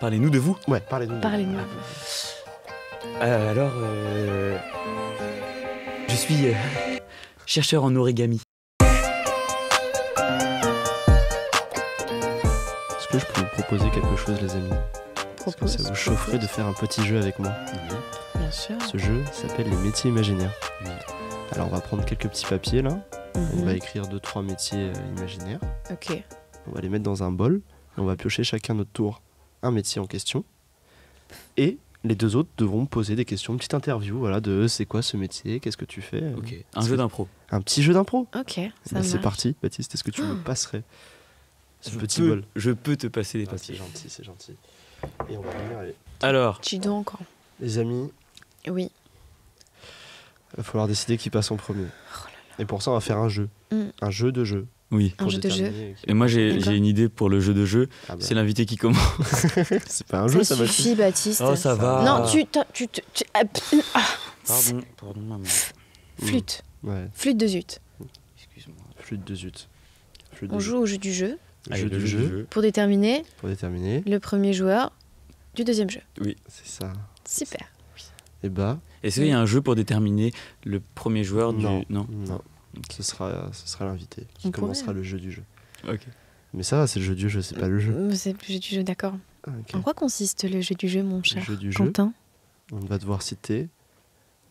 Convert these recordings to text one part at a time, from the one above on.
Parlez-nous de vous. Ouais, parlez-nous. Parlez-nous. Alors, je suis chercheur en origami. Est-ce que je peux vous proposer quelque chose, les amis? Est-ce que ça vous chaufferait de faire un petit jeu avec moi? Bien sûr. Ce jeu s'appelle les métiers imaginaires. Oui. Alors on va prendre quelques petits papiers là. On va Mhm. écrire 2-3 métiers imaginaires. Ok. On va les mettre dans un bol. Et on va piocher chacun notre tour un métier en question. Et les deux autres devront poser des questions, une petite interview, voilà, de c'est quoi ce métier, qu'est-ce que tu fais. Ok, un jeu d'impro. Un petit jeu d'impro. Ok, ça Bah, c'est marche. parti. Baptiste, est-ce que tu me passerais ce petit peux- bol? Je peux te passer les Ah, papiers. c'est gentil, c'est gentil. Et on va venir, allez. Alors, Tu dois encore. Les amis, Oui. il va falloir décider qui passe en premier. Et pour ça, on va faire un jeu. Mm. Un jeu de jeu. oui. Un pour jeu de jeu. déterminer qui- Et moi, D'accord. j'ai une idée pour le jeu de jeu. Ah bah, C'est l'invité qui commence. c'est pas un jeu, ça va. suffit, Baptiste. Oh, ça va. Non, Pardon, maman. Flûte. Ouais, Flûte de zut. Excuse-moi. flûte de zut. Flûte On de joue au jeu du jeu Le jeu du jeu pour déterminer pour déterminer. le premier joueur du deuxième jeu. C'est ça. Super. Et bah, Est-ce qu'il y a un jeu pour déterminer le premier joueur non, du... Non. non. Ce sera l'invité qui On commencera pourrait. le jeu du jeu. Ok. Mais ça va, c'est le jeu du jeu, c'est pas le jeu. C'est le jeu du jeu, d'accord. Ah, ok. En quoi consiste le jeu du jeu, mon cher jeu du jeu. Quentin? On va devoir citer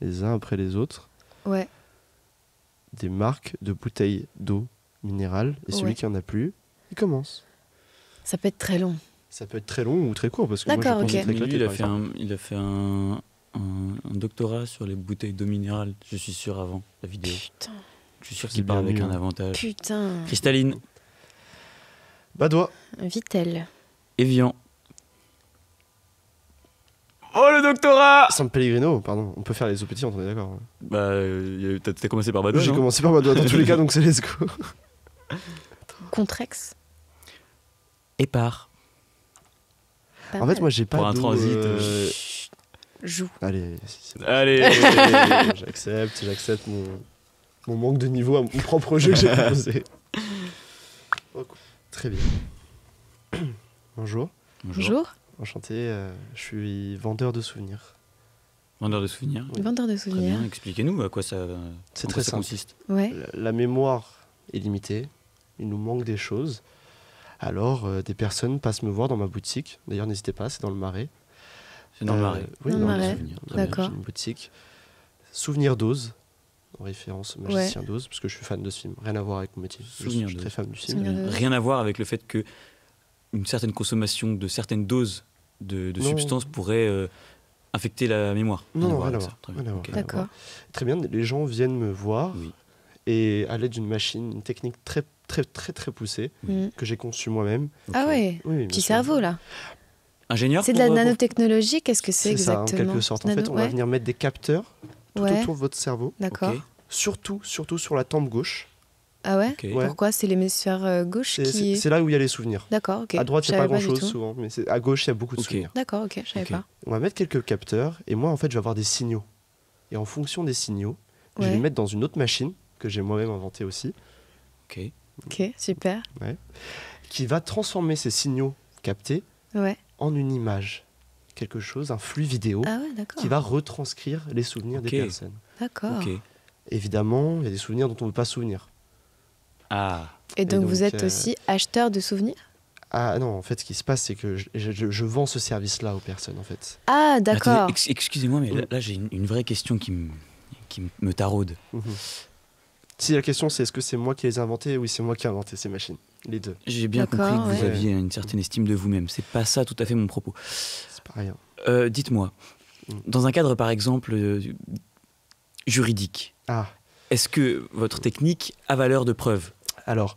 les uns après les autres Ouais. des marques de bouteilles d'eau minérale. Et celui Ouais. qui en a plus, il commence. Ça peut être très long. Ça peut être très long ou très court parce que moi D'accord, je pense ok. être Lui, éclaté, il a par fait, exemple. il a fait un doctorat sur les bouteilles d'eau minérale, je suis sûr, avant la vidéo. Putain. Je suis sûr C'est qu'il part bien avec mieux, un hein. avantage. Putain. Cristalline, Badois. Vitel. Evian. Oh, le doctorat! San Pellegrino, pardon. On peut faire les eaux pétillantes, on est d'accord. Bah, t'as commencé par Badois, J'ai non? commencé par Badois dans tous les cas, donc c'est let's go. Contrex. Épar. Pas En fait, mal. moi j'ai pas Pour un d'eau, transit, Joue. Allez, c'est bon. Allez! J'accepte mon manque de niveau à mon propre jeu que j'ai proposé. Oh, cool. Très bien. Bonjour, Bonjour. enchanté. Je suis vendeur de souvenirs. Vendeur de souvenirs. Oui. Vendeur de Très souvenirs. bien, expliquez-nous à quoi ça, C'est en très quoi ça simple. consiste. Ouais. La mémoire est limitée. Il nous manque des choses. Alors, des personnes passent me voir dans ma boutique. D'ailleurs, n'hésitez pas, c'est dans le Marais. C'est dans le Marais. Oui, Dans le Marais. Souvenirs. Très bien, D'accord. j'ai une boutique. Souvenir d'Oz, en référence au magicien d'Oz, parce que je suis fan de ce film. Rien à voir avec mon métier. Souvenir Je suis très d'Oz. fan du film. Souvenir d'Oz. Rien à voir avec le fait que une certaine consommation de certaines doses de Non. substances pourrait infecter la mémoire. Non, non, rien à avec voir. ça. Très bien. Rien à voir, Ok. rien à D'accord. voir. Très bien, les gens viennent me voir Oui. et à l'aide d'une machine, une technique très, très, très, très poussée Mm. que j'ai conçue moi-même. Ah Ok. ouais. Oui, bien Petit sûr. cerveau là. Ingénieur C'est de la pour- nanotechnologie. Qu'est-ce que c'est C'est ça, en exactement? quelque sorte. En Nano- fait, on va ouais. venir mettre des capteurs tout Ouais. autour de votre cerveau, D'accord. Ok. surtout sur la tempe gauche. Ah ouais. Ok. Ouais. Pourquoi c'est l'hémisphère gauche C'est qui. c'est là où il y a les souvenirs. D'accord. Ok. À droite, il Je n'y a pas savais du grand-chose tout. souvent, mais à gauche, il y a beaucoup de Ok. souvenirs. D'accord. Ok. Je savais Ok. pas. On va mettre quelques capteurs et moi, en fait, je vais avoir des signaux. Et en fonction des signaux, je vais Ouais. les mettre dans une autre machine que j'ai moi-même inventée aussi, Ok. Ok. Super. qui va transformer ces signaux captés Ouais. en une image, quelque chose, un flux vidéo Ah ouais. D'accord. qui va retranscrire les souvenirs Ok. des personnes. D'accord. Ok. Évidemment, il y a des souvenirs dont on ne veut pas se souvenir. Ah. Et donc, donc, vous êtes aussi acheteur de souvenirs? Ah non, en fait, ce qui se passe, c'est que je vends ce service-là aux personnes, en fait. Ah d'accord. Attendez, excusez-moi, mais là j'ai une vraie question qui me taraude. Mhm. Si la question c'est est-ce que c'est moi qui les ai inventés, oui, c'est moi qui ai inventé ces machines. Les deux. J'ai bien compris D'accord, que vous ouais. aviez une certaine estime de vous-même. C'est pas ça tout à fait mon propos. C'est pas rien. Dites-moi, Mm. dans un cadre par exemple juridique, Ah, est-ce que votre technique a valeur de preuve? alors,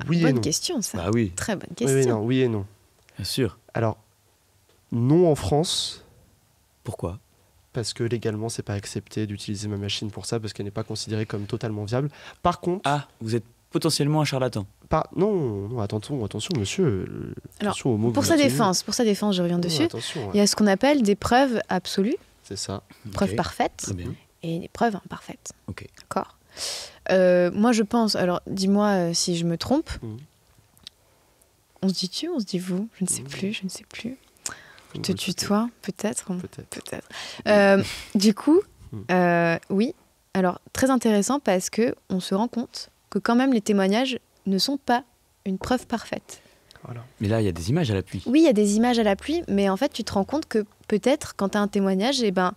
oui et Bonne non. question ça. Bah oui, Très bonne Oui, question. oui et non. bien sûr. Alors, non en France, Pourquoi? parce que légalement, c'est pas accepté d'utiliser ma machine pour ça, parce qu'elle n'est pas considérée comme totalement viable. Par contre, Ah, vous êtes potentiellement un charlatan. non, attention, monsieur. Alors, Attention aux mots que Pour vous sa utilisez. défense, je reviens Non, dessus. attention, Il y a ce qu'on appelle des preuves absolues, c'est ça. preuves Ok, parfaites, Très bien. et des preuves imparfaites. Ok. D'accord. Moi, je pense. Alors, dis-moi si je me trompe. Mhm. On se dit tu, on se dit vous, je ne sais plus, je ne sais plus. Je te Vous le souhaitez. tutoie, peut-être. Peut-être. Peut-être. Du coup, oui. Alors, très intéressant parce que on se rend compte que quand même les témoignages ne sont pas une preuve parfaite. Voilà. Mais là, il y a des images à l'appui. Oui, il y a des images à la pluie, mais en fait, tu te rends compte que peut-être, quand tu as un témoignage, eh ben,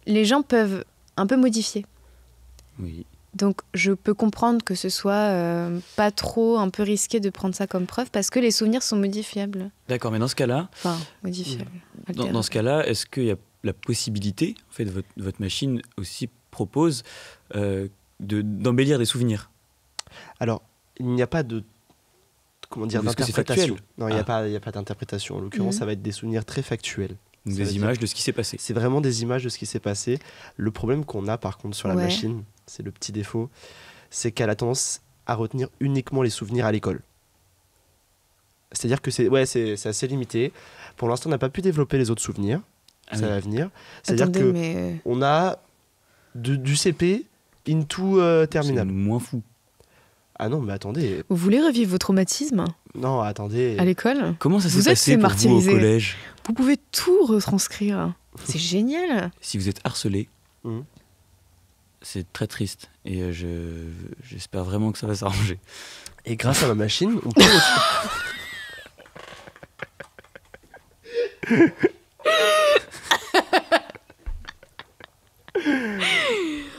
les gens peuvent un peu modifier. Oui. Donc, je peux comprendre que ce soit pas trop un peu risqué de prendre ça comme preuve parce que les souvenirs sont modifiables. D'accord, mais dans ce cas-là, Enfin, modifiables. dans ce cas-là, est-ce qu'il y a la possibilité, en fait, votre machine aussi propose d'embellir des souvenirs? Alors, il n'y a pas de comment dire Ou est-ce que c'est d'interprétation. factuel? Non, il n'y a pas d'interprétation. En l'occurrence, ça va être des souvenirs très factuels. Donc Ça veut des dire- images de ce qui s'est passé. C'est vraiment des images de ce qui s'est passé. Le problème qu'on a par contre sur la Ouais. machine, c'est le petit défaut, c'est qu'elle a tendance à retenir uniquement les souvenirs à l'école. C'est-à-dire que c'est assez limité. Pour l'instant, on n'a pas pu développer les autres souvenirs. Ah Ça oui. va venir. C'est-à-dire Attendez, que mais on a du CP into C'est terminal. moins fou. Ah non, mais attendez. vous voulez revivre vos traumatismes Non, attendez. à l'école? Comment ça s'est Vous êtes passé pour vous au martyrisé. collège? Vous pouvez tout retranscrire. C'est génial. Si vous êtes harcelé, Mhm. c'est très triste. Et j'espère vraiment que ça va s'arranger. Et grâce à ma machine, on peut...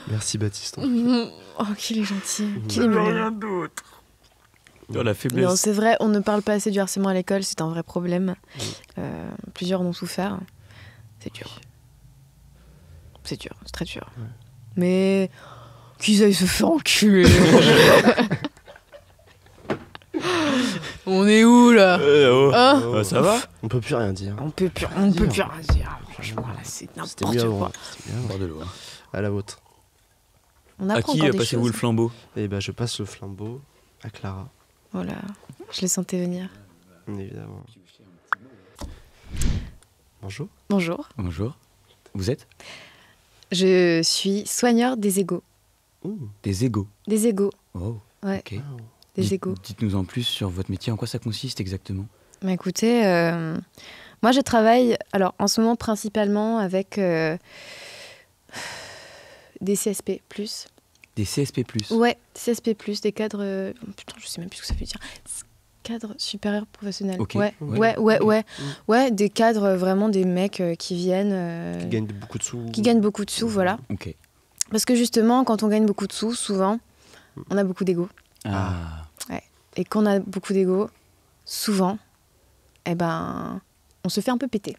Merci Baptiste. Oh, qu'il est gentil. Qu'il est mignon. d'autre. Oh, la Non, faiblesse. c'est vrai, on ne parle pas assez du harcèlement à l'école, c'est un vrai problème. Plusieurs en ont souffert. C'est dur. C'est dur, c'est très dur. Ouais. Mais qu'ils aillent se faire enculer. On est où là? Hein Ça va? On peut plus rien dire. On peut plus rien dire. Franchement, là, c'est C'était mieux n'importe avant. quoi. C'était mieux avant. Bord de l'eau. hein. À la vôtre. On À apprend qui encore des passez-vous choses. le flambeau? Et ben je passe le flambeau à Clara, Voilà, je les sentais venir. évidemment. Bonjour. Bonjour, Bonjour. Vous êtes? je suis soigneur des égos. Ouh. Des égos. Des égos, Oh, ouais, ok. Wow. des égos. Dites-nous en plus sur votre métier. En quoi ça consiste exactement? Mais écoutez, moi je travaille alors en ce moment principalement avec des CSP+. Des CSP+. Ouais, CSP+, des cadres... putain, je sais même plus ce que ça veut dire. Cadres supérieurs professionnels. Ok. Ouais, Ouais. ouais. Ouais, des cadres, vraiment des mecs qui viennent... Qui gagne beaucoup de sous. qui gagnent beaucoup de sous, voilà. Ok. Parce que justement, quand on gagne beaucoup de sous, souvent, on a beaucoup d'ego. Ah. Et quand on a beaucoup d'ego, souvent, eh ben, on se fait un peu péter.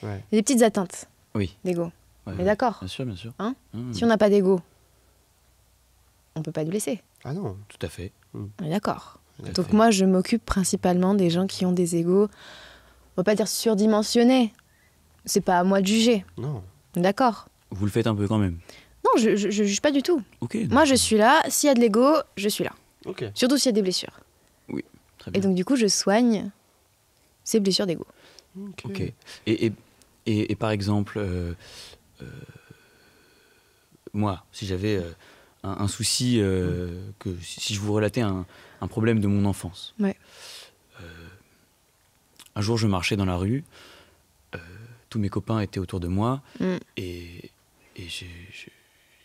Ouais. Il y a des petites atteintes Oui. d'ego. Ouais, Mais ouais. d'accord, Bien sûr, bien sûr. Hein Mmh. si on n'a pas d'ego, on peut pas nous laisser. Ah non. Tout à fait. On est d'accord. Tout à Donc fait. moi, je m'occupe principalement des gens qui ont des égos, on va pas dire surdimensionnés. C'est pas à moi de juger. Non. D'accord. Vous le faites un peu quand même. Non, je juge pas du tout. Ok. Moi, je suis là. S'il y a de l'ego, je suis là. Ok. Surtout s'il y a des blessures. Très bien. Et donc, du coup, je soigne ces blessures d'ego. Ok. Et par exemple, moi, si j'avais un souci, que si je vous relatais un problème de mon enfance. Ouais. Un jour, je marchais dans la rue, tous mes copains étaient autour de moi, Mm. et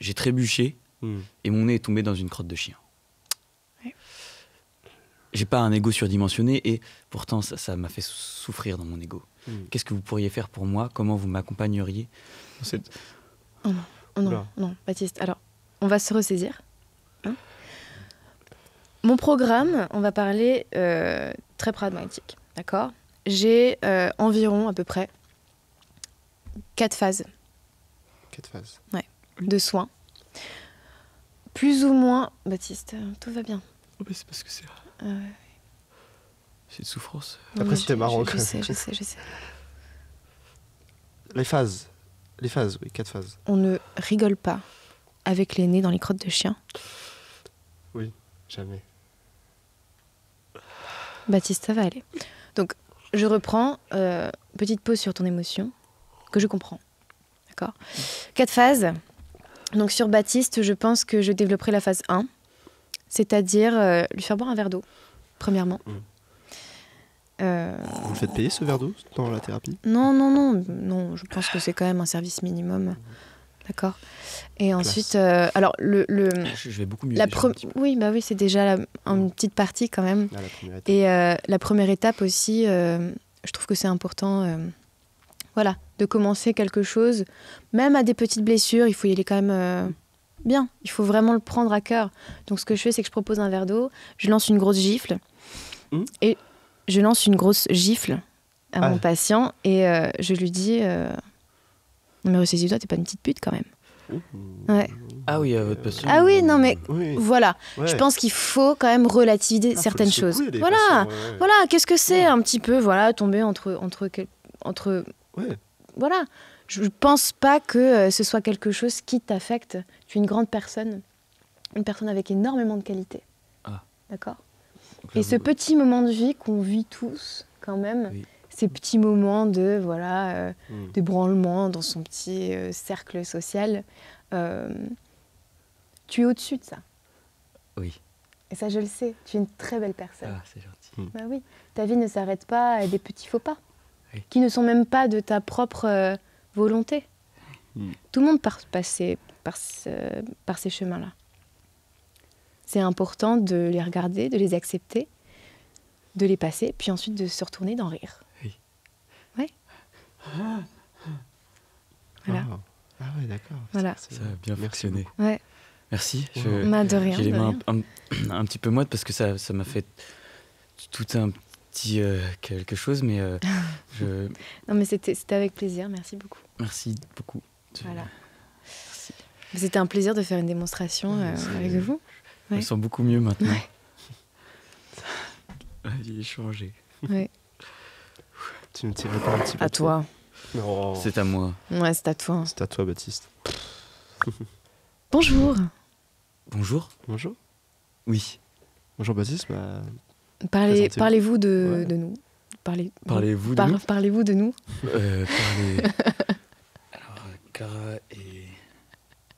j'ai trébuché, Hmm. et mon nez est tombé dans une crotte de chien. Ouais. J'ai pas un ego surdimensionné, et pourtant, ça m'a fait souffrir dans mon ego. Hmm. Qu'est-ce que vous pourriez faire pour moi? Comment vous m'accompagneriez dans cette... Oh non, Oula. non, Baptiste. Alors, on va se ressaisir. Hein. Mon programme, on va parler très pragmatique. D'accord? J'ai environ, à peu près, 4 phases 4 phases. de soins. Plus ou moins... Baptiste, tout va bien. c'est parce que c'est Euh, de souffrance. non, Après, mais c'était marrant, Je quand sais, même. je sais. Les phases. Les phases, oui, 4 phases. On ne rigole pas avec les nez dans les crottes de chien. Jamais. Baptiste, ça va aller. Donc, je reprends. Petite pause sur ton émotion, que je comprends. D'accord? 4 phases. Donc, sur Baptiste, je pense que je développerai la phase 1, c'est-à-dire lui faire boire un verre d'eau, premièrement. Mm. Vous le faites payer ce verre d'eau dans la thérapie? Non, je pense que c'est quand même un service minimum. D'accord. Et ensuite, alors Je vais beaucoup mieux. la déjà. oui, bah oui, c'est déjà une petite partie quand même. Ah, la première étape. Et la première étape aussi, je trouve que c'est important, voilà, de commencer quelque chose, même à des petites blessures, il faut y aller quand même bien. Il faut vraiment le prendre à cœur. Donc ce que je fais, c'est que je propose un verre d'eau, je lance une grosse gifle, et je lance une grosse gifle à mon patient, et je lui dis, non mais ressaisis-toi, t'es pas une petite pute quand même. Ouais. Ah oui, votre patient. Ah oui, non mais Oui. voilà, Ouais. je pense qu'il faut quand même relativiser Faut certaines le secouer, choses. les Voilà, patients, ouais. voilà, qu'est-ce que c'est un petit peu, voilà, tomber entre Ouais. voilà. Je pense pas que ce soit quelque chose qui t'affecte. Tu es une grande personne, une personne avec énormément de qualité. Ah. D'accord. Donc là, Et ce vous- petit moment de vie qu'on vit tous, quand même, Oui. ces petits moments de voilà, Mm. de branlement dans son petit cercle social, tu es au-dessus de ça. Oui. Et ça, je le sais. Tu es une très belle personne. Ah, c'est gentil. Bah oui, ta vie ne s'arrête pas à des petits faux pas, Oui. qui ne sont même pas de ta propre volonté. Mm. Tout le monde passe par ces chemins-là. C'est important de les regarder, de les accepter, de les passer, puis ensuite de se retourner, d'en rire. Oui. Ouais. Voilà. Ah. Ah ouais, d'accord. Voilà. C'est- Ça a bien Merci fonctionné. Ouais. Merci. Ouais. Bah, de rien. J'ai les de mains rien. un petit peu moites parce que ça m'a fait tout un petit quelque chose, mais je Non, mais c'était avec plaisir. Merci beaucoup. merci beaucoup. Voilà. C'était un plaisir de faire une démonstration avec vous. Je me Ouais. sens beaucoup mieux maintenant. Ouais. J'ai changé. Ouais. Tu ne tirais pas un petit peu À trop? toi. Non. C'est à moi. Ouais, c'est à toi. C'est à toi, Baptiste. Bonjour. Bonjour. Bonjour. Oui. Bonjour, Baptiste. Bah, Présentez-vous. Parlez-vous Ouais. de nous. Parlez-vous de nous Parlez-vous de nous. Parlez. Alors, Cara et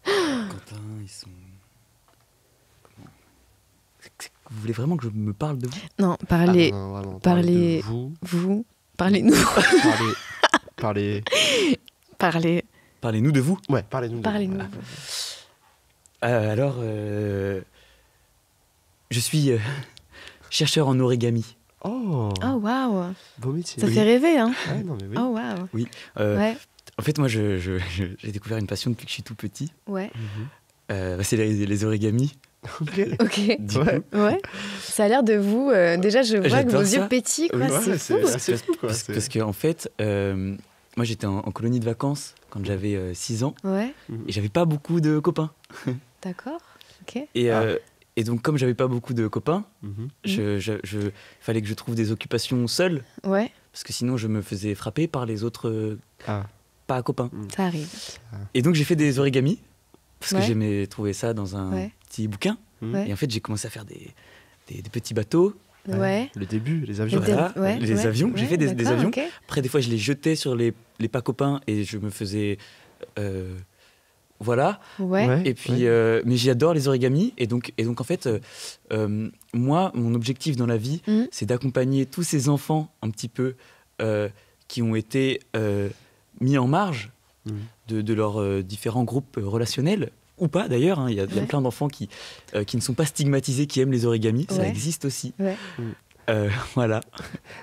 Quentin, ils sont. Comment Vous voulez vraiment que je me parle de vous? Non, parlez. ah, non, vraiment, parlez- de vous. Vous. Parlez-nous. Parlez. Parlez. Parlez-nous de vous. Ouais, parlez-nous. de Parlez-nous. vous. Alors, je suis chercheur en origami. Oh, Oh, waouh. beau métier. Ça fait rêver, hein. Ouais, non, mais oui. Oh, waouh. Euh, Ouais. En fait, moi, j'ai découvert une passion depuis que je suis tout petit. Ouais. Mhm. C'est les origamis. Ok. Ok. Du Ouais. coup. Ouais. Ça a l'air de vous. Déjà, je vois que J'adore vos ça. yeux pétillent, quoi. Oui. c'est fou. c'est assez fou, quoi. Parce que en fait, moi, j'étais en colonie de vacances quand j'avais 6 ans Ouais. et j'avais pas beaucoup de copains. D'accord. Ok. Et donc, comme j'avais pas beaucoup de copains, Mhm. fallait que je trouve des occupations seul, Ouais. parce que sinon je me faisais frapper par les autres Ah. pas copains. Ça arrive. Et donc j'ai fait des origamis, parce Ouais. que j'aimais trouver ça dans un Ouais. petit bouquin. Mhm. Ouais. Et en fait, j'ai commencé à faire des petits bateaux. Ouais. Le début, les avions. Voilà. Ouais, Les ouais, avions, j'ai fait des d'accord, avions. ok. Après, des fois, je les jetais sur les pas copains et je me faisais... voilà. Ouais. Et puis, mais j'adore les origamis. Et donc en fait, moi, mon objectif dans la vie, Mhm. c'est d'accompagner tous ces enfants un petit peu qui ont été mis en marge Mhm. de leurs différents groupes relationnels, ou pas d'ailleurs. Hein. Il y a Ouais. plein d'enfants qui ne sont pas stigmatisés, qui aiment les origamis. Ça Ouais. existe aussi. Ouais. Voilà.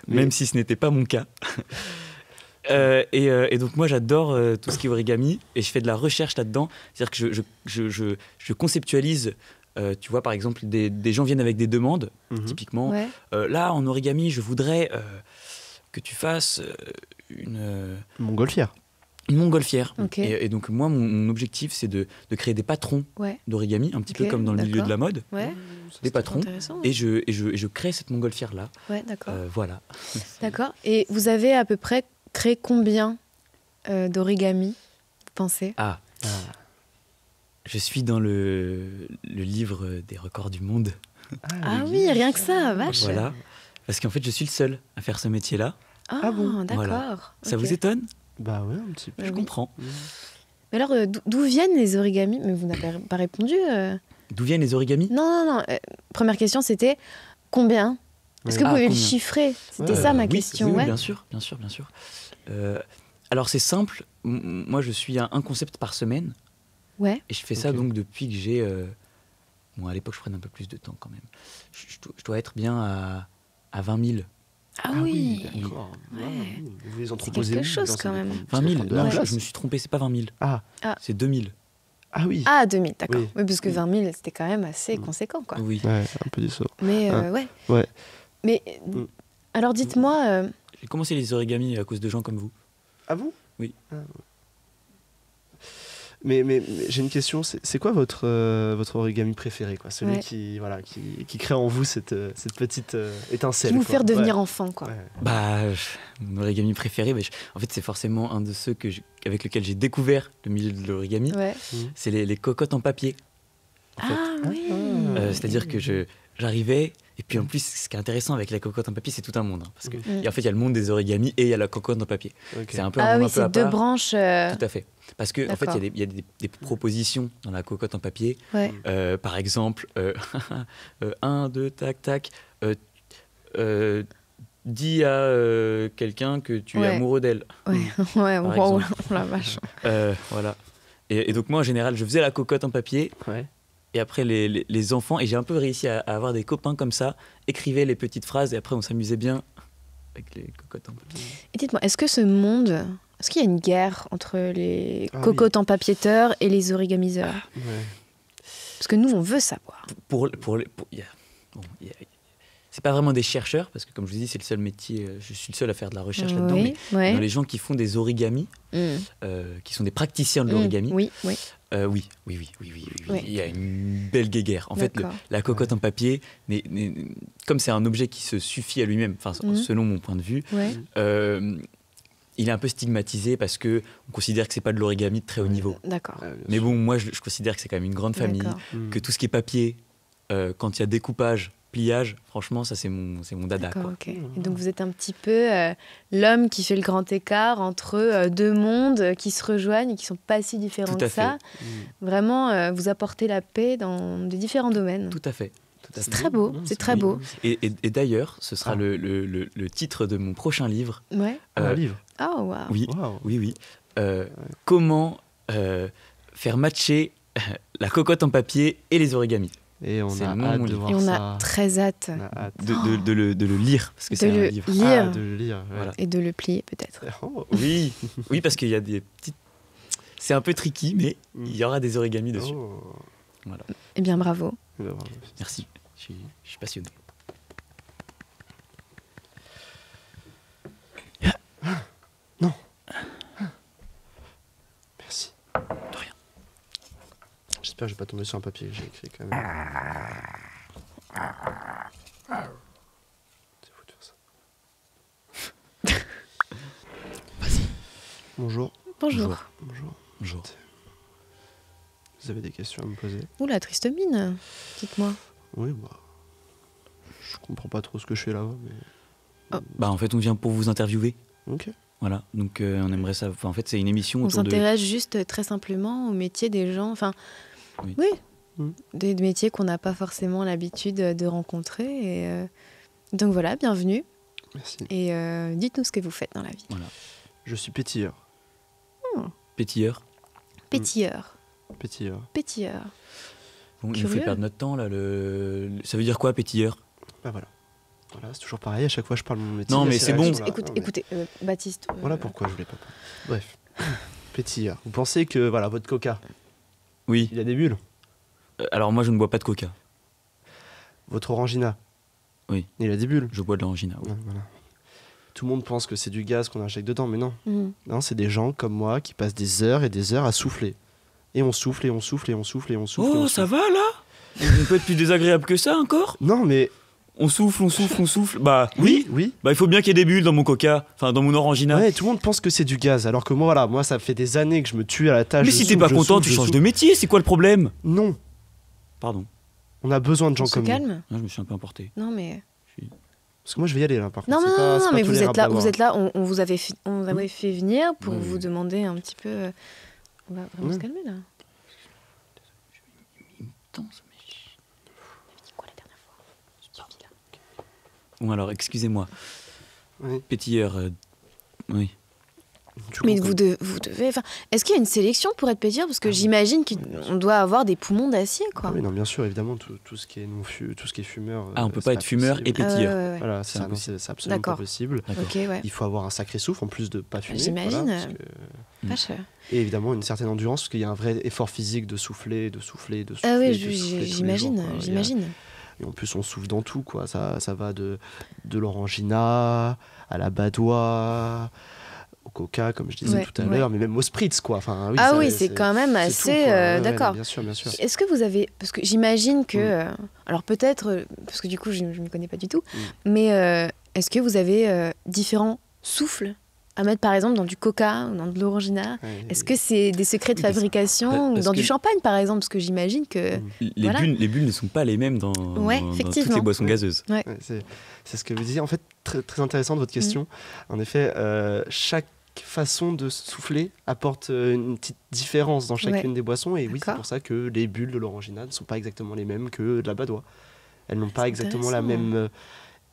Mais- Même si ce n'était pas mon cas. Et donc moi j'adore tout ce qui est origami et je fais de la recherche là-dedans. C'est-à-dire que je conceptualise, tu vois par exemple des gens viennent avec des demandes, Mhm. typiquement. Ouais. Là en origami je voudrais que tu fasses une Montgolfière. montgolfière. Ok. Et donc moi mon objectif c'est de créer des patrons Ouais. d'origami, un petit peu Ok, comme dans le milieu d'accord. de la mode. Ouais. Des patrons. Intéressant. Et je crée cette montgolfière là. Ouais, d'accord. Voilà. D'accord. Et vous avez à peu près créé combien d'origami, vous pensez? Ah. Je suis dans le livre des records du monde. Ah oui, rien que ça, vache. Voilà. Parce qu'en fait, je suis le seul à faire ce métier-là. Ah, bon d'accord. Voilà. Ça Ok. vous étonne? Bah ouais, un petit peu. Je Oui. comprends. Mais alors, d'où viennent les origamis? Mais vous n'avez pas répondu. D'où viennent les origamis? Non. Première question, c'était combien Est-ce que vous Ah, pouvez le combien chiffrer? C'était Ouais, ça ma oui, question. oui, Ouais. bien sûr, bien sûr, bien sûr. Alors c'est simple, moi je suis à un concept par semaine, Ouais. et je fais ça Ok. donc depuis que j'ai... Bon, à l'époque je prenais un peu plus de temps quand même. Je dois être bien à 20 000. Ah oui. D'accord. Ouais. Vous les en C'est proposez quelque où, chose, dans ça quand dépend- même. ça 20 000 dépend de la Non, place. je me suis trompé, c'est pas 20 000. Ah, C'est 2 000. ah oui. Ah, 2000, d'accord. Oui. Oui, parce que 20 000, c'était quand même assez Mm. conséquent, quoi. Oui. Ouais, un peu du saut. Mais Ah. ouais. Ouais. Mais Mm. alors dites-moi, J'ai commencé les origamis à cause de gens comme vous. Ah bon? Oui. Ah, ouais. Mais j'ai une question, c'est quoi votre origami préféré, quoi? Celui Ouais. qui crée en vous cette petite étincelle. qui vous quoi. faire devenir Ouais. enfant, quoi. Ouais. Bah, mon origami préféré, en fait c'est forcément un de ceux avec lequel j'ai découvert le milieu de l'origami. Ouais. C'est les cocottes en papier. En fait. Ah oui. C'est-à-dire que j'arrivais, et puis en plus, ce qui est intéressant avec la cocotte en papier, c'est tout un monde. Parce que, Mm. en fait, il y a le monde des origamis et il y a la cocotte en papier. Ok. C'est un peu un Ah monde oui, un peu à c'est deux part. branches. Tout à fait. Parce que, en fait, D'accord. il y a des propositions dans la cocotte en papier. Ouais. Par exemple, 1, 2, tac, tac. Dis à quelqu'un que tu es Ouais. amoureux d'elle. Ouais. Ouais. Par Wow, exemple. oh la vache. Voilà. Et donc, moi, en général, je faisais la cocotte en papier. Ouais. Et après, les enfants, et j'ai un peu réussi à avoir des copains comme ça, écrivaient les petites phrases, et après, on s'amusait bien avec les cocottes en papier. Et dites-moi, est-ce qu'il y a une guerre entre les Ah cocottes en papier-teurs et les origamiseurs? Ouais. Parce que nous, on veut savoir. C'est pas vraiment des chercheurs, parce que comme je vous dis, c'est le seul métier, je suis le seul à faire de la recherche là-dedans, mais Oui, ouais. dans les gens qui font des origamis, Mm. qui sont des praticiens de Mm. l'origami, Oui, oui. oui. Ouais. Il y a une belle guéguerre. En fait, D'accord. la cocotte en papier, comme c'est un objet qui se suffit à lui-même, selon mon point de vue, Ouais. il est un peu stigmatisé parce que on considère que c'est pas de l'origami de très haut niveau. D'accord. Ouais, bien Mais sûr. bon, moi, je considère que c'est quand même une grande famille, D'accord. Mm. que tout ce qui est papier, quand il y a découpage, pliage, franchement, ça c'est mon dada. D'accord, Quoi. ok. Et donc vous êtes un petit peu l'homme qui fait le grand écart entre deux mondes qui se rejoignent et qui sont pas si différents Tout à que ça. Mm. Vraiment, vous apportez la paix dans des différents domaines. Tout à fait. C'est très beau, Non, c'est très beau. Et d'ailleurs, ce sera Ah. le titre de mon prochain livre. Ouais. Un Euh, livre. Oh, waouh. Oui, Waouh. oui. Comment faire matcher la cocotte en papier et les origamis. Et on C'est a le nom de hâte mon de livre. voir Et on ça. a très hâte On a hâte. De le lire, parce que De c'est le un livre. lire. Ah, de le lire. Ouais. Voilà. et de le plier peut-être. Oh. Oui, oui, parce qu'il y a des petites... C'est un peu tricky, mais il y aura des origamis dessus. Oh. Voilà. Eh bien, bravo. Eh ben, bravo. Merci, je suis passionné. Merci. De rien. J'espère que je vais pas tomber sur un papier que j'ai écrit quand même. C'est fou de faire ça. Vas-y. Bonjour. Bonjour. Bonjour. Bonjour. Vous avez des questions à me poser? Ouh, la triste mine. Dites-moi. Oui, bah. Je comprends pas trop ce que je fais là-bas, mais. Bah en fait, on vient pour vous interviewer. Ok. Voilà, donc on aimerait ça. Enfin, en fait, c'est une émission On autour de... s'intéresse juste très simplement au métier des gens. Enfin, Oui. Mm. Des métiers qu'on n'a pas forcément l'habitude de rencontrer. Et, donc voilà, bienvenue. Merci. Et dites-nous ce que vous faites dans la vie. Voilà. Je suis pétilleur. Pétilleur. Pétilleur. Pétilleur. Pétilleur. Bon, il nous Curieux. fait perdre notre temps, là. Ça veut dire quoi, pétilleur? Bah voilà. Voilà, c'est toujours pareil, à chaque fois je parle de mon métier. Non, il y a mais ces c'est bon. réactions-là. Écoute, Non, mais écoutez, Baptiste. Voilà pourquoi je voulais pas parler. Bref. Pétilleur. Vous pensez que voilà, votre coca, Oui. il a des bulles? Alors moi, je ne bois pas de coca. Votre orangina, Oui. il a des bulles? Je bois de l'orangina. Oui. Ouais, voilà. Tout le monde pense que c'est du gaz qu'on injecte dedans, mais non. Mhm. Non, c'est des gens comme moi qui passent des heures et des heures à souffler. Et on souffle, et on souffle, et on souffle, et on souffle. et on Oh, ça souffle. va, là? On peut être plus désagréable que ça, encore? Non, mais On souffle, on souffle, on souffle. Bah, oui. oui. Bah, il faut bien qu'il y ait des bulles dans mon coca. Enfin, dans mon orangina. Ouais, tout le monde pense que c'est du gaz, alors que moi, voilà, moi, ça fait des années que je me tue à la tâche. Mais je si t'es souffle, pas je content, souffle, tu je changes de souffle. métier. C'est quoi le problème? Non, Pardon. on a besoin de gens On se comme nous. calme. Ah, je me suis un peu emporté. Non, mais. Parce que moi, je vais y aller là, par contre. Non, c'est non, pas- non, c'est non, pas mais vous êtes tolérable là, d'avoir- vous êtes là, on vous avait fait venir pour Oui, vous oui. demander un petit peu. On va vraiment Oui. se calmer là. Intense, mais... Dit quoi la dernière fois? Suffit, là. Bon alors, excusez-moi. Oui. Pétilleur, oui. Du Mais coup, vous devez. Enfin, est-ce qu'il y a une sélection pour être pétilleur? Parce que j'imagine qu'on doit avoir des poumons d'acier, quoi. oui, non, bien sûr, évidemment, tout ce qui est tout ce qui est fumeur. Ah, on peut c'est pas être fumeur possible. et pétilleur. ouais. Voilà, C'est ça, non, impossible. c'est absolument pas D'accord. possible. D'accord. Ok, ouais. Il faut avoir un sacré souffle en plus de pas fumer. J'imagine. voilà, parce que- Pas cher. Et évidemment, une certaine endurance, parce qu'il y a un vrai effort physique de souffler, de souffler, de souffler. Ah oui, de souffler tous les j'imagine, jours, quoi. Il y a- j'imagine. Et en plus, on souffle dans tout, quoi. Ça va de l'orangina à la badoie, au coca, comme je disais Ouais, tout à ouais. l'heure, mais même au spritz, quoi. Enfin, Ah ça- oui, c'est quand même c'est assez. tout, quoi. Ouais, ouais, D'accord. non, bien sûr, bien sûr. Est-ce que vous avez. Parce que j'imagine que. Alors peut-être. Parce que du coup, je ne m'y connais pas du tout. Mais est-ce que vous avez différents souffles à mettre par exemple dans du coca ou dans de l'orangina? Ouais, Est-ce que c'est des secrets de Oui, parce- fabrication ou parce dans que- du champagne par exemple? Parce que j'imagine que. Les, Voilà. bulles, les bulles ne sont pas les mêmes dans, Ouais, dans toutes effectivement. les boissons gazeuses. ouais, c'est ce que vous disiez. En fait, très, très intéressant de votre question. En effet, chaque façon de souffler apporte une petite différence dans chacune des boissons. Et oui, c'est D'accord. pour ça que les bulles de l'orangina ne sont pas exactement les mêmes que de la badoie. Elles n'ont pas C'est exactement la intéressant. même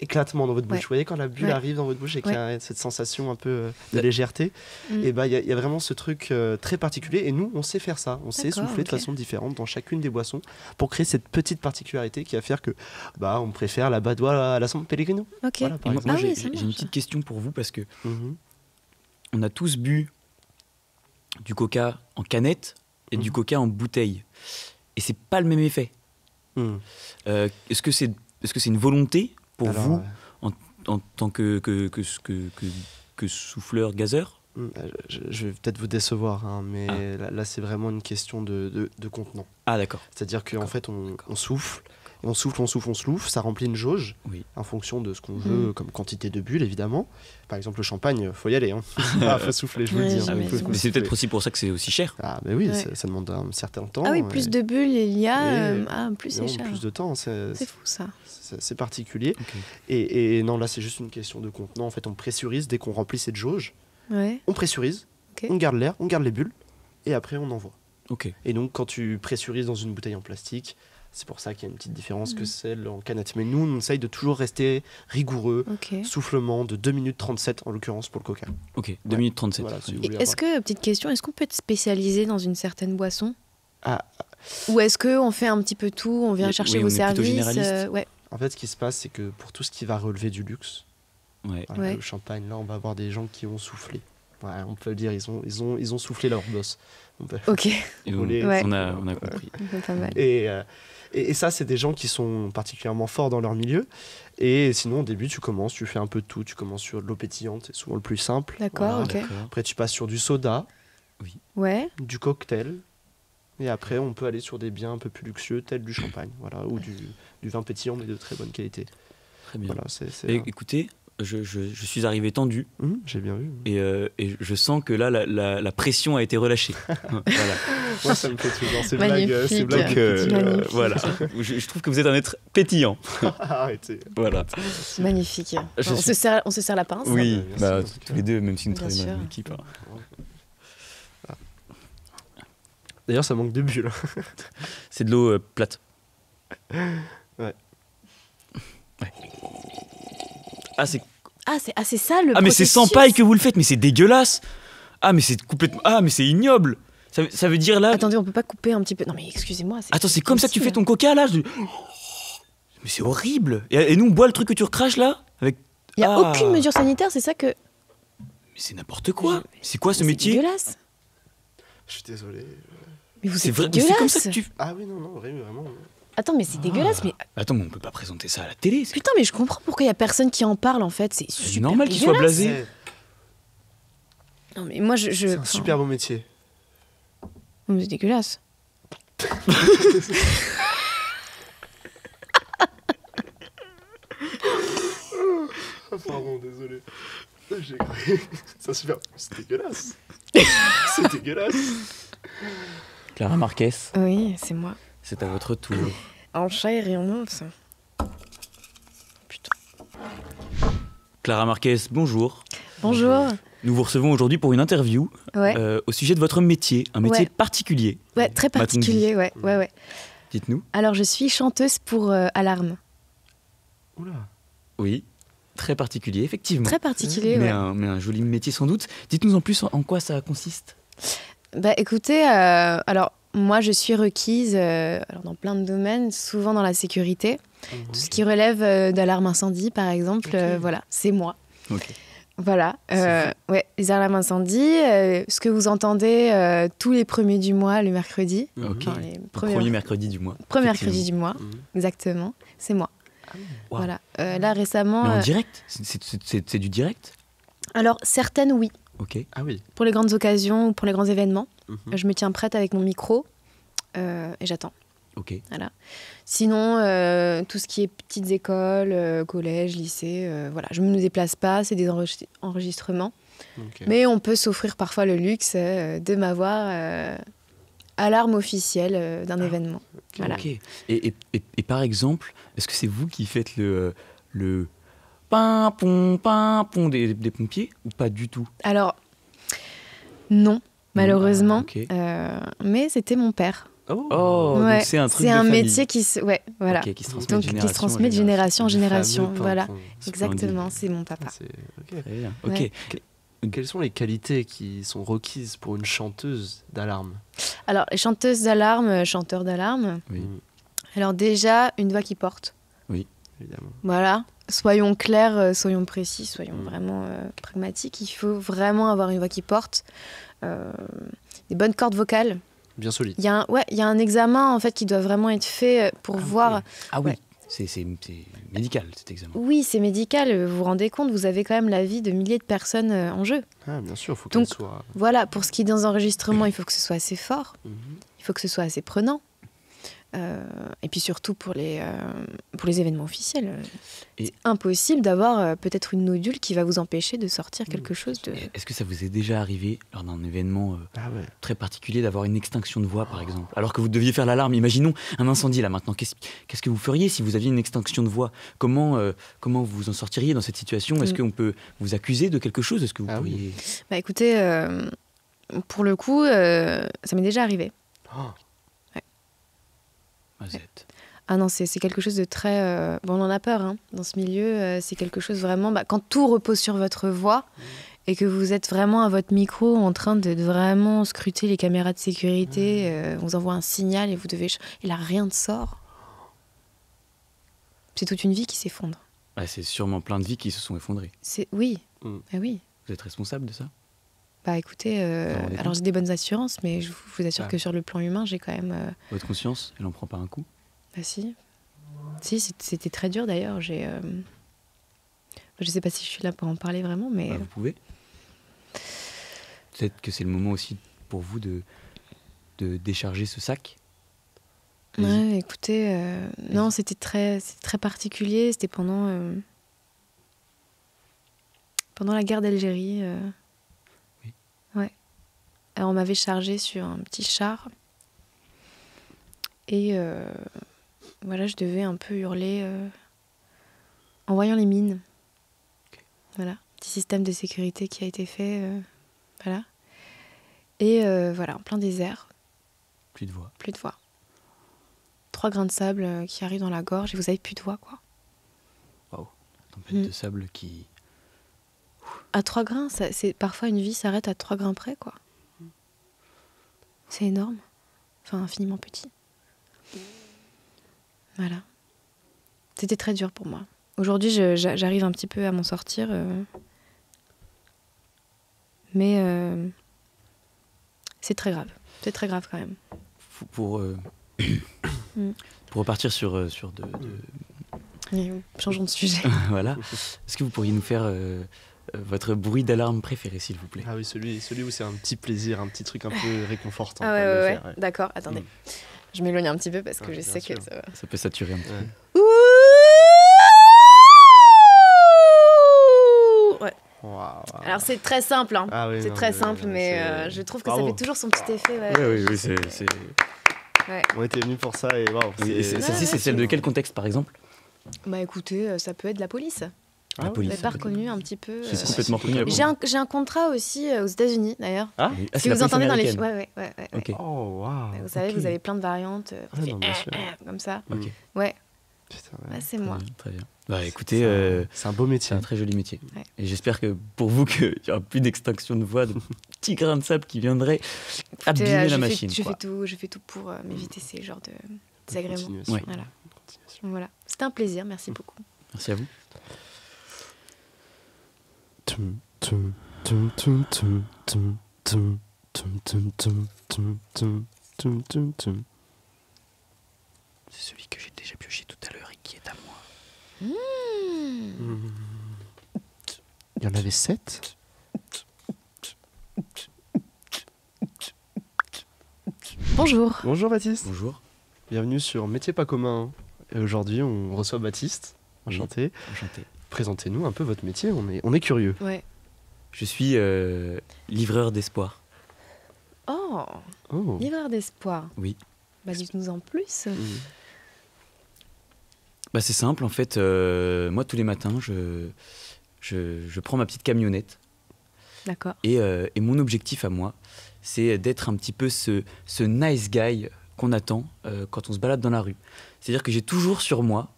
éclatement dans votre bouche. Ouais. Vous voyez, quand la bulle Ouais. arrive dans votre bouche et qu'il y a cette sensation un peu de Ouais. légèreté, Mm. et ben il y a vraiment ce truc très particulier. Et nous, on sait faire ça. On sait D'accord, souffler de ok. façon différente dans chacune des boissons pour créer cette petite particularité qui va faire que on préfère la badoie à la San Pellegrino. Ok. Voilà, Et par moi, exemple. Ah j'ai oui, ça j'ai une marche. petite question pour vous parce que Mhm. on a tous bu du coca en canette et du Mhm. coca en bouteille. Et c'est pas le même effet. Mhm. Est-ce que c'est une volonté pour Alors, vous en tant que souffleur gazeur? je vais peut-être vous décevoir, hein, mais Ah. là, c'est vraiment une question de contenant. Ah d'accord. C'est-à-dire qu'en D'accord, fait, on souffle, et on souffle, ça remplit une jauge Oui. en fonction de ce qu'on veut, comme quantité de bulles, évidemment. Par exemple, le champagne, faut y aller. Hein. Faut souffler, je vous le Ouais, dis. hein. j'imagine. Faut Mais c'est souffler. peut-être aussi pour ça que c'est aussi cher. Ah, mais oui, Ouais. ça demande un certain temps. Ah oui, plus et- de bulles il y a. et- Plus non, c'est cher. plus de temps, C'est fou ça. c'est particulier. Ok. Et non, là, c'est juste une question de contenant. En fait, on pressurise dès qu'on remplit cette jauge. Ouais. On pressurise, Ok. on garde l'air, on garde les bulles, et après, on envoie. Ok. Et donc, quand tu pressurises dans une bouteille en plastique, c'est pour ça qu'il y a une petite différence que celle en canette. Mais nous, on essaye de toujours rester rigoureux. Ok. Soufflement de 2 minutes 37, en l'occurrence, pour le coca. Ok. 2 minutes 37. Voilà, si Très vous bien. voulez Est-ce que, petite question, est-ce qu'on peut être spécialisé dans une certaine boisson? Ah. Ou est-ce qu'on fait un petit peu tout, on vient Oui, chercher on vos est plutôt services généraliste. ouais. En fait, ce qui se passe, c'est que pour tout ce qui va relever du luxe, Ouais. voilà, Ouais. le champagne, là, on va avoir des gens qui ont soufflé. Ouais, on peut le dire, ils ont soufflé leur boss. On peut- Ok, Et on, Ouais. on a compris. pas mal. Et ça, c'est des gens qui sont particulièrement forts dans leur milieu. Et sinon, au début, tu commences, tu fais un peu de tout. Tu commences sur de l'eau pétillante, c'est souvent le plus simple. D'accord, ok. D'accord. Après, tu passes sur du soda, Ouais, du cocktail. Et après, on peut aller sur des biens un peu plus luxueux, tels du champagne, voilà, ou du vin pétillant, mais de très bonne qualité. Très bien. Voilà, c'est Écoutez, je suis arrivé tendu j'ai bien vu. et je sens que là, la pression a été relâchée. Voilà. Moi, ça me fait toujours ces Magnifique. blagues. Ces blagues Donc, magnifique. voilà. Je trouve que vous êtes un être pétillant. Arrêtez. Voilà. magnifique. Je On suis- se serre la pince. Oui, merci, bah, en tout cas. tous les deux, même si nous Bien travaillons dans sûr. une équipe. hein. D'ailleurs, ça manque de bulles. C'est de l'eau plate. Ouais. Ouais. Ah, c'est C'est ça le mais c'est sans processus. paille que vous le faites, mais c'est dégueulasse. Ah, mais c'est complètement. Ah, mais c'est ignoble. Ça veut dire là. Attendez, on peut pas couper un petit peu. Non mais excusez-moi. Attends, c'est comme ça que tu fais ton coca là Mais c'est horrible. Et nous, on boit le truc que tu recraches là avec. Il y a Ah. aucune mesure sanitaire, c'est ça que. Mais c'est n'importe quoi. C'est quoi ce C'est métier? dégueulasse. Je suis désolé. Mais vous C'est êtes vrai, mais dégueulasse. c'est comme ça que tu. Ah oui, non, vraiment. Attends, mais c'est dégueulasse. Mais Attends, mais on peut pas présenter ça à la télé. C'est putain, mais je comprends pourquoi il y a personne qui en parle en fait. C'est c'est super normal qu'il soit dégueulasse. blasé. Non mais moi C'est un super beau métier. Mais c'est dégueulasse. Pardon, désolé. J'ai cru. C'est un super. C'est dégueulasse. C'est dégueulasse. Clara Marquez, Oui, c'est moi. c'est à votre tour. En chair et en os. Putain. Clara Marquez, bonjour. Bonjour. Nous vous recevons aujourd'hui pour une interview Ouais. au sujet de votre métier, un métier Ouais. particulier. Ouais, très m'a-t-on particulier. Ouais. Dites-nous. Alors je suis chanteuse pour Alarme. Oula. Oui. Très particulier, effectivement. Très particulier, mais, ouais. mais un joli métier sans doute. Dites-nous en plus en quoi ça consiste. Bah écoutez, alors moi je suis requise alors, dans plein de domaines, souvent dans la sécurité. Tout ce qui relève d'alarme incendie par exemple, Ok. voilà, c'est moi. Ok. Voilà, C'est ouais, les alarmes incendie, ce que vous entendez tous les premiers du mois, le mercredi. Ok. Enfin, les Le premiers, premier mercredi du mois. premier effectivement. mercredi du mois, Mhm. exactement, c'est moi. Wow. Voilà, là récemment... Mais en direct c'est du direct. alors certaines oui, Ok. Ah oui. pour les grandes occasions ou pour les grands événements. Mhm. Je me tiens prête avec mon micro et j'attends. Ok. Sinon, tout ce qui est petites écoles, collèges, lycées, voilà, je ne me déplace pas, c'est des enregistrements. Ok. Mais on peut s'offrir parfois le luxe de m'avoir alarme officielle d'un événement. Voilà. Ok. Et par exemple, est-ce que c'est vous qui faites le pin-pon des pompiers ou pas du tout? Alors, non, malheureusement, ok. mais c'était mon père. Oh, Ouais, donc c'est un truc c'est de un famille. métier qui se... Ouais, voilà. Ok, qui se transmet Donc, de qui se génération en transmet de génération en Le génération. fameux Voilà, pimpon. exactement, c'est mon papa. C'est- ok. Très bien. Ouais. Ok. Quelles sont les qualités qui sont requises pour une chanteuse d'alarme? Alors, les chanteuses d'alarme, chanteurs d'alarme, Oui. alors déjà, une voix qui porte. Évidemment. Voilà, soyons clairs, soyons précis, soyons Mm. vraiment pragmatiques. Il faut vraiment avoir une voix qui porte, des bonnes cordes vocales. Bien solide. Il y a un examen en fait qui doit vraiment être fait pour voir. Ah oui. Ouais. C'est médical cet examen. Oui, c'est médical. Vous vous rendez compte, vous avez quand même la vie de milliers de personnes en jeu. Ah, bien sûr, il faut Donc, qu'elle soit. Voilà, pour ce qui est des enregistrements, il faut que ce soit assez fort, Mhm. il faut que ce soit assez prenant. Et puis surtout pour les événements officiels. Et- C'est impossible d'avoir peut-être une nodule qui va vous empêcher de sortir quelque chose de... Est-ce que ça vous est déjà arrivé lors d'un événement Ah ouais. très particulier d'avoir une extinction de voix par exemple, alors que vous deviez faire l'alarme? Imaginons un incendie là maintenant. Qu'est-ce que vous feriez si vous aviez une extinction de voix? Comment vous en sortiriez dans cette situation? Est-ce Mm. qu'on peut vous accuser de quelque chose? Est-ce que vous Ah oui. pourriez... Bah écoutez, pour le coup, ça m'est déjà arrivé. Oh, Ah, zut. Ah non, c'est quelque chose de très... Bon, on en a peur, hein, dans ce milieu. C'est quelque chose vraiment... Bah, quand tout repose sur votre voix et que vous êtes vraiment à votre micro en train de vraiment scruter les caméras de sécurité, on vous envoie un signal et vous devez... Et là, rien ne sort. C'est toute une vie qui s'effondre. Ah, c'est sûrement plein de vies qui se sont effondrées. Oui, Mm. ah oui. Vous êtes responsable de ça? Bah écoutez, Vous en rendez alors compte j'ai des bonnes assurances, mais je vous assure Ah. que sur le plan humain, j'ai quand même... Votre conscience, elle en prend pas un coup? Ah si. Si, c'était très dur d'ailleurs. Je sais pas si je suis là pour en parler vraiment, mais... Bah, vous pouvez. Peut-être que c'est le moment aussi pour vous de décharger ce sac. Allez-y. Ouais, écoutez, non, c'était très particulier. C'était pendant la guerre d'Algérie. Oui. Ouais. Alors, on m'avait chargé sur un petit char. Et voilà, je devais un peu hurler en voyant les mines. Ok. Voilà, petit système de sécurité qui a été fait. Voilà. Et voilà, en plein désert, Plus de voix. plus de voix. 3 grains de sable qui arrivent dans la gorge et vous avez plus de voix, quoi. Tempête Mm. de sable qui... À 3 grains, parfois une vie s'arrête à 3 grains près, quoi. C'est énorme. Enfin, infiniment petit. Voilà. C'était très dur pour moi. Aujourd'hui, j'arrive un petit peu à m'en sortir. Mais c'est très grave. C'est très grave quand même. Pour Mm. repartir sur Mais changeons de sujet. voilà. Est-ce que vous pourriez nous faire votre bruit d'alarme préféré, s'il vous plaît? Ah oui, celui où c'est un petit plaisir, un petit truc un peu réconfortant. Ah quoi, ouais, de le ouais, faire, ouais. D'accord, attendez. Je m'éloigne un petit peu parce que Ah, je bien sais sûr. que ça va. Ça peut saturer un petit Ouais. peu. Ouais. Waouh. Alors c'est très simple, hein. Ah oui, C'est non, très mais, simple, mais c'est- je trouve que Bravo. ça fait toujours son petit effet. Ouais. Oui, c'est... Ouais. On était venus pour ça et waouh. Oui, c'est- celle-ci, c'est celle de quel contexte, par exemple? Bah écoutez, ça peut être la police. Ah La oui, police. Vous n'avez pas reconnu un petit peu. C'est complètement reconnu. J'ai un contrat aussi aux États-Unis d'ailleurs. Ah, Oui. Si c'est la vous police entendez dans les américaine. films. Ouais. Ok. Oh waouh. Vous savez, ok. vous avez plein de variantes Ah non, bien sûr. comme ça. Ok. Ouais. Putain, Bah, c'est moi. Très bien. Bah écoutez, c'est un beau c'est métier. un très joli métier. Ouais. Et j'espère que pour vous, qu'il n'y aura plus d'extinction de voix, de petits grains de sable qui viendraient abîmer la machine. Je quoi. fais tout pour m'éviter ces genres de désagréments. Continuation. Ouais. Voilà. Continuation. Voilà. C'était un plaisir, merci beaucoup. Merci à vous. Tum, tum, tum, tum, tum, tum, tum, tum, tum, tum, tum, tum, tum, tum, tum. C'est celui que j'ai déjà pioché tout à l'heure et qui est à moi. Il y en avait 7. Bonjour. Bonjour Baptiste. Bonjour, Bienvenue sur Métier pas commun. Et aujourd'hui, on reçoit Baptiste. Enchanté. enchanté. Présentez-nous un peu votre métier, on est curieux. Ouais. Je suis livreur d'espoir. Oh, Oh. livreur d'espoir. Oui. Bah, dites-nous en plus. Bah, c'est simple, en fait, moi tous les matins, je prends ma petite camionnette D'accord. et mon objectif à moi, c'est d'être un petit peu ce nice guy qu'on attend quand on se balade dans la rue. C'est-à-dire que j'ai toujours sur moi,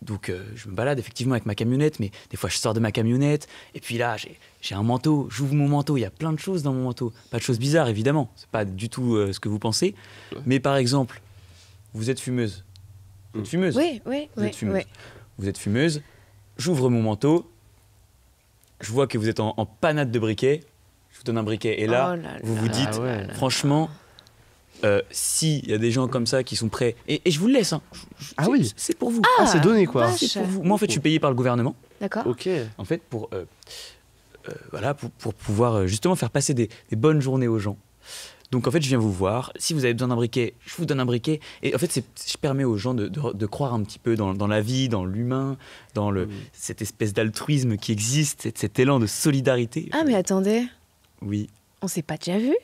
donc je me balade effectivement avec ma camionnette, mais des fois je sors de ma camionnette, et puis là j'ai un manteau, j'ouvre mon manteau, il y a plein de choses dans mon manteau. Pas de choses bizarres évidemment, c'est pas du tout ce que vous pensez, Ouais. mais par exemple, vous êtes fumeuse. Vous êtes fumeuse. Oui, Vous êtes fumeuse. oui. Vous êtes fumeuse, j'ouvre mon manteau, je vois que vous êtes en panade de briquet, je vous donne un briquet, et là, Oh là vous là vous là dites, là ouais. là. franchement, s'il y a des gens comme ça qui sont prêts, et je vous le laisse, hein, Ah c'est- oui. c'est pour vous. Ah, c'est donné quoi. vache. C'est pour vous. Moi, en fait, je suis payé par le gouvernement, D'accord. Ok. en fait, voilà, pour pouvoir justement faire passer des bonnes journées aux gens. Donc, en fait, je viens vous voir. Si vous avez besoin d'un briquet, je vous donne un briquet. Et en fait, je permets aux gens de croire un petit peu dans la vie, dans l'humain, dans cette espèce d'altruisme qui existe, cet élan de solidarité. Ah, mais attendez, Oui, on s'est pas déjà vu?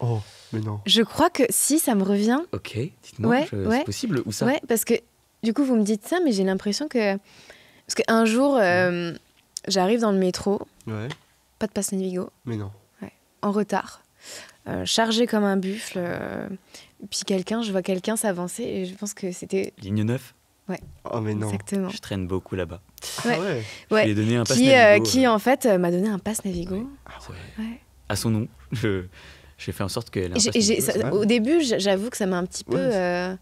Oh, mais non. Je crois que si, ça me revient. ok, dites-moi, Ouais, c'est ouais. possible ou ça? Ouais, parce que du coup, vous me dites ça, mais j'ai l'impression que. Parce qu'un jour, j'arrive dans le métro, Ouais, pas de passe Navigo, mais non. en retard, chargé comme un buffle. Puis je vois quelqu'un s'avancer et je pense que c'était Ligne 9, Oh, mais non. exactement. je traîne beaucoup là-bas. Ouais. Ah ouais. Je Ouais. lui ai donné un pass Qui, Navigo, qui en fait m'a donné un passe Navigo. Ouais. Ah ouais. Ouais. à son nom. J'ai fait en sorte qu'elle ait un Et pass j'ai- Navigo. ça- c'est mal. au début, j'avoue que ça m'a un petit peu. Ouais.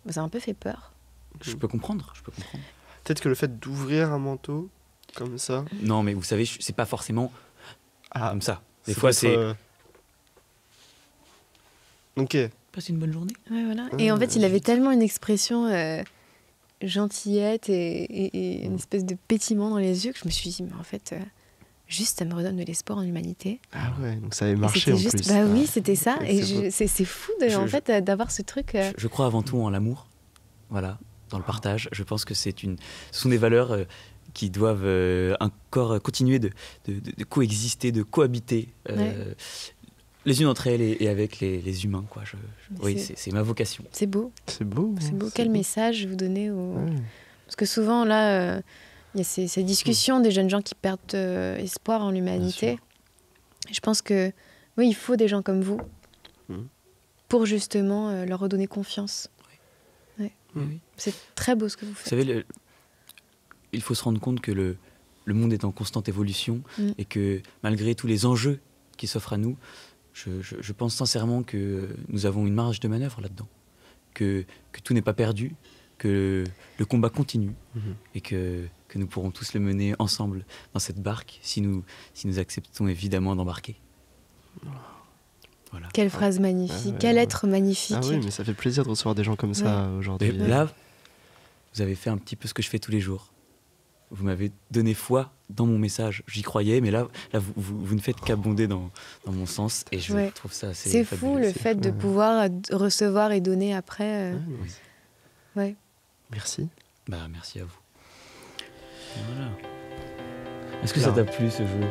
Ça m'a un peu fait peur. Je peux comprendre, je peux comprendre. Peut-être que le fait d'ouvrir un manteau comme ça. Non, mais vous savez, c'est pas forcément Ah, comme ça. Des ça fois, peut c'est être, Ok. passer une bonne journée. Ouais, voilà. Et en fait, il avait tellement une expression gentillette et une espèce de pétillement dans les yeux que je me suis dit, mais en fait, juste, ça me redonne de l'espoir en l'humanité. Ah ouais, donc ça avait Et marché c'était en juste, plus. bah Ah. oui, c'était ça. Ouais, Et c'est beau. c'est fou, en Je- fait, d'avoir ce truc. Je crois avant tout en l'amour. Voilà, dans le partage. Je pense que ce sont des valeurs qui doivent encore continuer de coexister, de cohabiter les unes entre elles et avec les humains. Quoi. Oui, c'est ma vocation. C'est beau, C'est beau. c'est hein, beau. Quel message vous donnez Ouais. Parce que souvent, là, il y a ces discussions des jeunes gens qui perdent espoir en l'humanité. Et je pense que, oui, il faut des gens comme vous Mhm. pour justement leur redonner confiance. Oui. C'est très beau ce que vous Vous faites. savez, il faut se rendre compte que le monde est en constante évolution et que malgré tous les enjeux qui s'offrent à nous, je pense sincèrement que nous avons une marge de manœuvre là-dedans, que tout n'est pas perdu, que le combat continue Mhm. et que nous pourrons tous le mener ensemble dans cette barque si nous acceptons évidemment d'embarquer. Voilà. Quelle phrase magnifique, ouais, quel ouais. être magnifique. Ah oui, mais ça fait plaisir de recevoir des gens comme ça aujourd'hui. Mais là, vous avez fait un petit peu ce que je fais tous les jours. Vous m'avez donné foi dans mon message. J'y croyais, mais là vous ne faites qu'abonder dans mon sens. Et je Ouais. trouve ça assez C'est fabuleux. fou le fait de pouvoir recevoir et donner après. Ouais, Oui. Ouais. Merci. Bah, merci à vous. Et voilà. Est-ce que ça t'a plu ce jeu?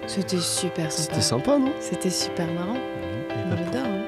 C'était super sympa. C'était sympa, non C'était super marrant. Oui. Moi, j'adore. Hein.